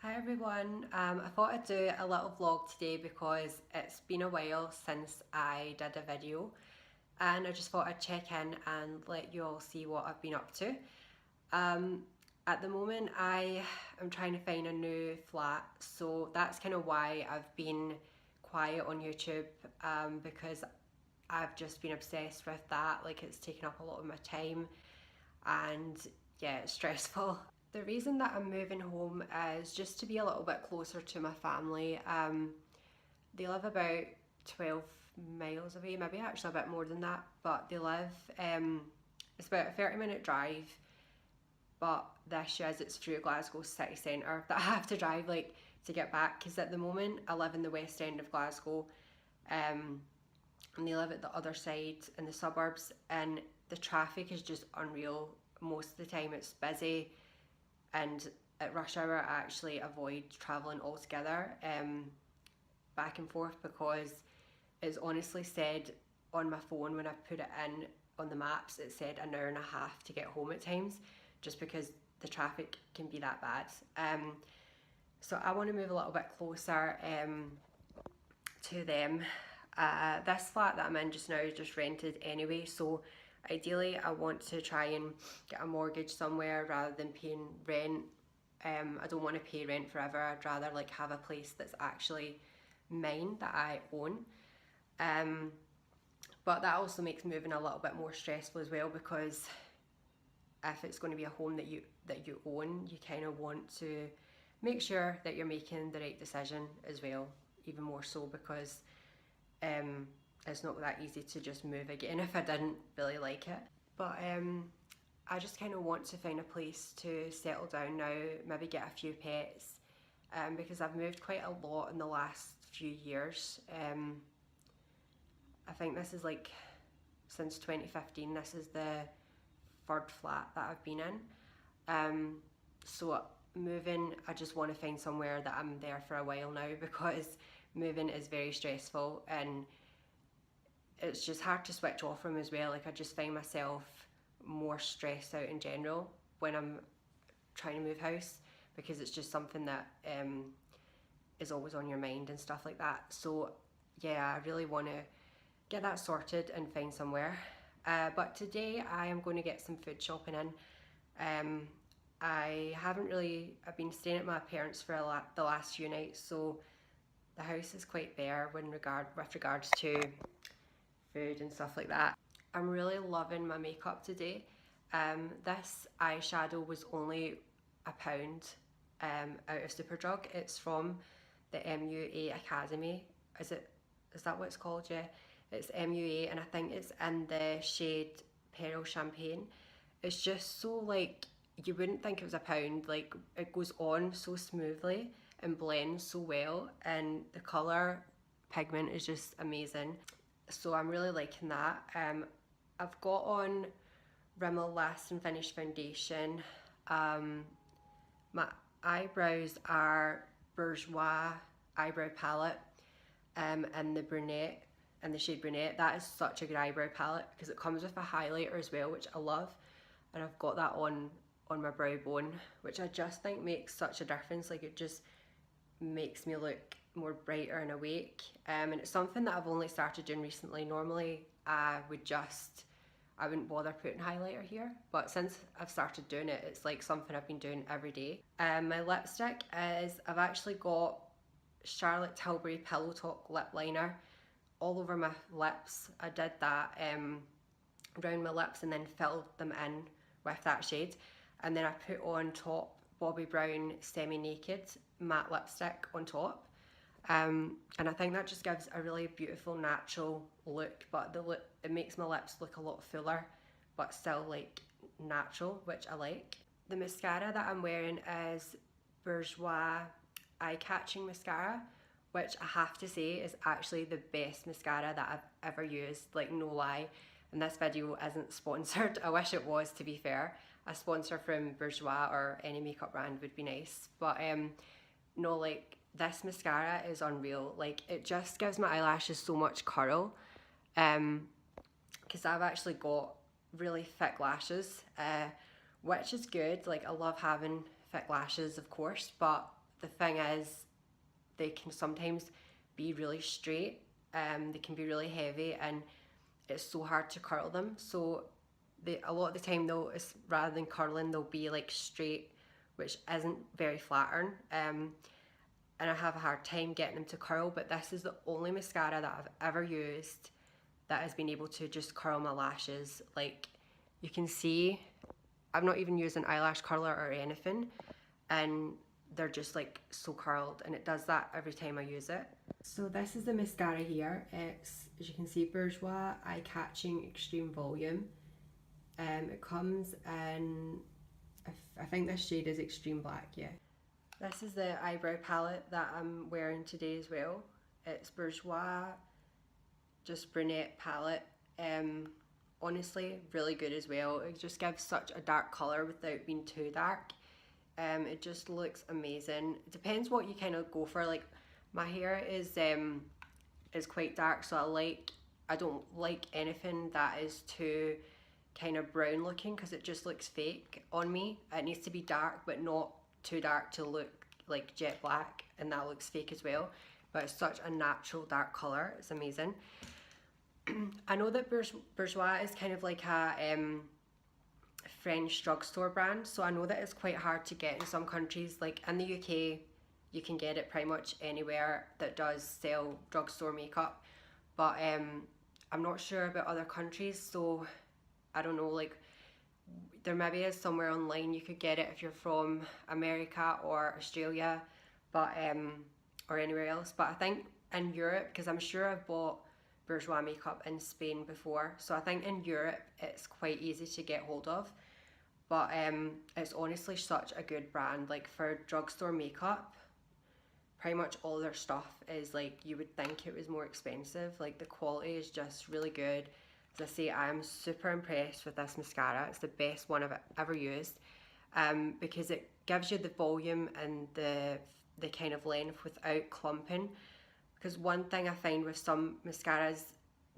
Hi everyone, I thought I'd do a little vlog today because it's been a while since I did a video and I just thought I'd check in and let you all see what I've been up to. Um, at the moment I am trying to find a new flat, so that's kind of why I've been quiet on YouTube, because I've just been obsessed with that. Like, it's taken up a lot of my time and yeah, it's stressful. The reason that I'm moving home is just to be a little bit closer to my family. They live about 12 miles away, maybe actually a bit more than that, but they live, it's about a 30-minute drive, but the issue is it's through Glasgow city centre that I have to drive like to get back, because at the moment I live in the west end of Glasgow, and they live at the other side in the suburbs, and the traffic is just unreal. Most of the time it's busy, and at rush hour I actually avoid travelling altogether, back and forth, because it's honestly said on my phone when I put it in on the maps, it said an hour and a half to get home at times, just because the traffic can be that bad. So I want to move a little bit closer to them. This flat that I'm in just now is just rented anyway, so ideally I want to try and get a mortgage somewhere rather than paying rent. I don't want to pay rent forever. I'd rather like have a place that's actually mine, that I own. But that also makes moving a little bit more stressful as well, because if it's going to be a home that you own, you kind of want to make sure that you're making the right decision as well, even more so because it's not that easy to just move again if I didn't really like it. But I just kind of want to find a place to settle down now, maybe get a few pets, because I've moved quite a lot in the last few years. I think this is like, since 2015, this is the third flat that I've been in. So moving, I just want to find somewhere that I'm there for a while now, because moving is very stressful and it's just hard to switch off from as well. Like, I just find myself more stressed out in general when I'm trying to move house, because it's just something that is always on your mind and stuff like that. So yeah, I really want to get that sorted and find somewhere. But today I am going to get some food shopping in. I've been staying at my parents for the last few nights, so the house is quite bare with regards to food and stuff like that. I'm really loving my makeup today. This eyeshadow was only £1 out of Superdrug. It's from the MUA Academy. Is that what it's called? Yeah, it's MUA, and I think it's in the shade Pearl Champagne. It's just so, like, you wouldn't think it was £1. Like, it goes on so smoothly and blends so well, and the colour pigment is just amazing. So I'm really liking that. I've got on Rimmel Last and Finish foundation. My eyebrows are Bourjois eyebrow palette, and the shade brunette. That is such a good eyebrow palette because it comes with a highlighter as well, which I love, and I've got that on my brow bone, which I just think makes such a difference. Like, it just makes me look more brighter and awake, and it's something that I've only started doing recently. Normally I wouldn't bother putting highlighter here, but since I've started doing it, it's like something I've been doing every day. My lipstick is, I've actually got Charlotte Tilbury Pillow Talk lip liner all over my lips. I did that around my lips and then filled them in with that shade, and then I put on top Bobbi Brown Semi Naked matte lipstick on top, and I think that just gives a really beautiful natural look, but it makes my lips look a lot fuller but still like natural, which I like. The mascara that I'm wearing is Bourjois Eye Catching Mascara, which I have to say is actually the best mascara that I've ever used, like, no lie. And this video isn't sponsored. I wish it was, to be fair. A sponsor from Bourjois or any makeup brand would be nice, but no, like, this mascara is unreal. Like, it just gives my eyelashes so much curl, because I've actually got really thick lashes, which is good. Like, I love having thick lashes, of course, but the thing is, they can sometimes be really straight, they can be really heavy, and it's so hard to curl them. So a lot of the time though, rather than curling, they'll be like straight, which isn't very flattering. And I have a hard time getting them to curl, but this is the only mascara that I've ever used that has been able to just curl my lashes. Like, you can see, I've not even used an eyelash curler or anything, and they're just like so curled, and it does that every time I use it. So this is the mascara here. It's, as you can see, Bourjois Eye Catching Extreme Volume. It comes in, I think this shade is Extreme Black, yeah. This is the eyebrow palette that I'm wearing today as well. It's Bourjois, just brunette palette. Honestly, really good as well. It just gives such a dark colour without being too dark. It just looks amazing. It depends what you kind of go for. Like, my hair is quite dark, so I don't like anything that is too kind of brown looking, because it just looks fake on me. It needs to be dark, but not too dark to look like jet black, and that looks fake as well. But it's such a natural dark colour. It's amazing. I know that Bourjois is kind of like a French drugstore brand, so I know that it's quite hard to get in some countries. Like in the UK, you can get it pretty much anywhere that does sell drugstore makeup, but I'm not sure about other countries, so I don't know, like there maybe is somewhere online you could get it if you're from America or Australia, but or anywhere else. But I think in Europe, because I'm sure I've bought Bourjois makeup in Spain before, so I think in Europe it's quite easy to get hold of. But it's honestly such a good brand. Like, for drugstore makeup, pretty much all their stuff is like, you would think it was more expensive. Like, the quality is just really good. As I say, I'm super impressed with this mascara. It's the best one I've ever used, because it gives you the volume and the kind of length without clumping. Because one thing I find with some mascaras,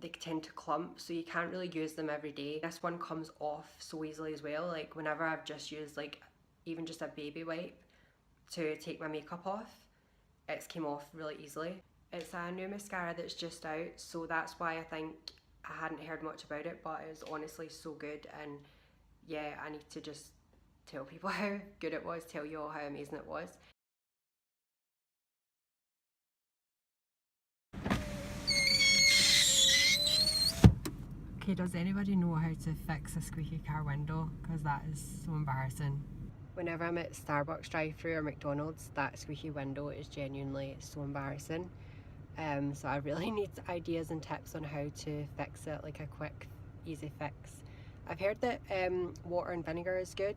they tend to clump, so you can't really use them every day. This one comes off so easily as well. Like, whenever I've just used like even just a baby wipe to take my makeup off, it's came off really easily. It's a new mascara that's just out, so that's why I think I hadn't heard much about it, but it's honestly so good. And yeah, I need to just tell people how good it was, tell you all how amazing it was. Okay, does anybody know how to fix a squeaky car window? Because that is so embarrassing. Whenever I'm at Starbucks drive-thru or McDonald's, that squeaky window is genuinely so embarrassing. So I really need ideas and tips on how to fix it, like a quick, easy fix. I've heard that water and vinegar is good,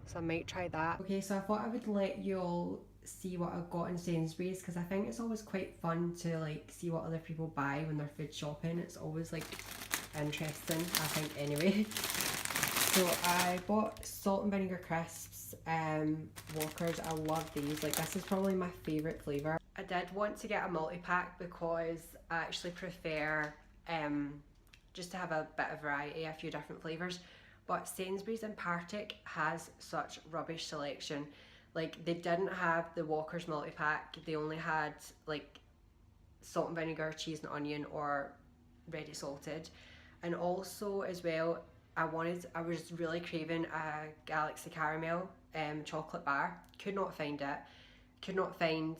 so I might try that. Okay, so I thought I would let you all see what I've got in Sainsbury's, because I think it's always quite fun to like see what other people buy when they're food shopping. It's always like interesting, I think, anyway. So I bought salt and vinegar crisps, Walkers. I love these. Like, this is probably my favourite flavour. I did want to get a multi-pack because I actually prefer just to have a bit of variety, a few different flavours. But Sainsbury's in Partick has such rubbish selection. Like, they didn't have the Walkers multi-pack. They only had like salt and vinegar, cheese and onion, or ready salted. And also as well, I was really craving a Galaxy Caramel chocolate bar. Could not find it. Could not find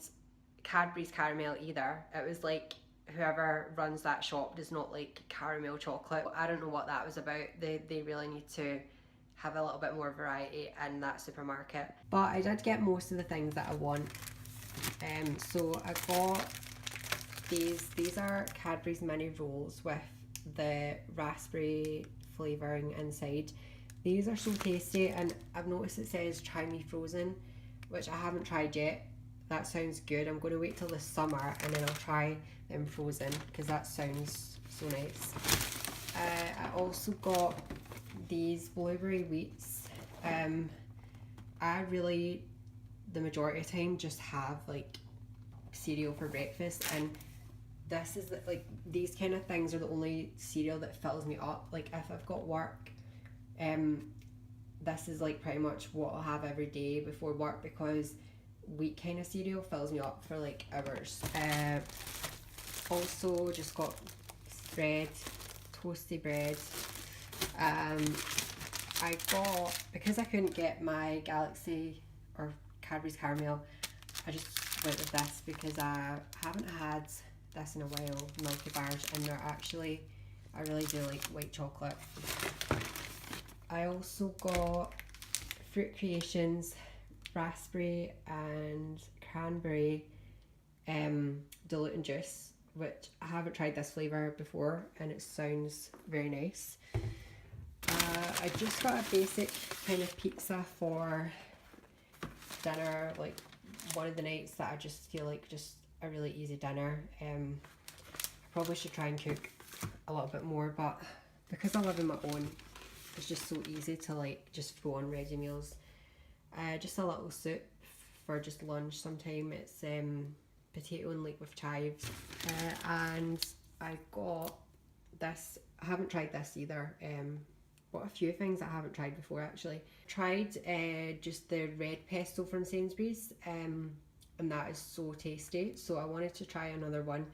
Cadbury's caramel either. It was like, whoever runs that shop does not like caramel chocolate. I don't know what that was about. They really need to have a little bit more variety in that supermarket. But I did get most of the things that I want. So I got these are Cadbury's mini rolls with the raspberry flavouring inside. These are so tasty, and I've noticed it says try me frozen, which I haven't tried yet. That sounds good. I'm going to wait till the summer and then I'll try them frozen, because that sounds so nice. I also got these blueberry wheats. I really, the majority of the time, just have like cereal for breakfast, and this is like, these kind of things are the only cereal that fills me up. Like, if I've got work, this is like pretty much what I'll have every day before work, because wheat kind of cereal, fills me up for like hours. Also just got bread, toasty bread. I got, because I couldn't get my Galaxy or Cadbury's Caramel, I just went with this because I haven't had this in a while, Milky Bars, and they're actually, I really do like white chocolate. I also got Fruit Creations raspberry and cranberry diluting juice, which I haven't tried this flavour before and it sounds very nice. I just got a basic kind of pizza for dinner, like one of the nights that I just feel like just a really easy dinner. I probably should try and cook a little bit more, but because I live on my own, it's just so easy to like just throw on ready meals. Just a little soup for just lunch sometime. It's potato and leek with chives. And I got this, I haven't tried this either. Got a few things that I haven't tried before actually. Tried just the red pesto from Sainsbury's, and that is so tasty. So I wanted to try another one.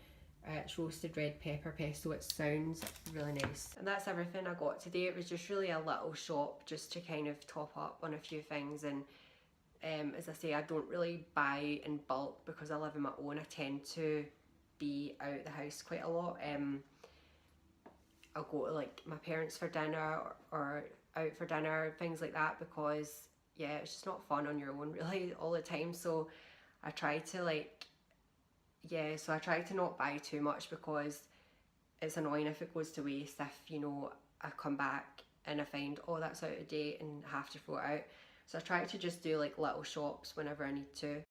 It's roasted red pepper pesto. It sounds really nice. And that's everything I got today. It was just really a little shop just to kind of top up on a few things. And as I say, I don't really buy in bulk because I live on my own. I tend to be out the house quite a lot. I'll go to like my parents for dinner or out for dinner, things like that, because yeah, it's just not fun on your own really all the time. So I try to like, yeah, so I try to not buy too much because it's annoying if it goes to waste, if, you know, I come back and I find, oh, that's out of date and have to throw it out. So I try to just do like little shops whenever I need to.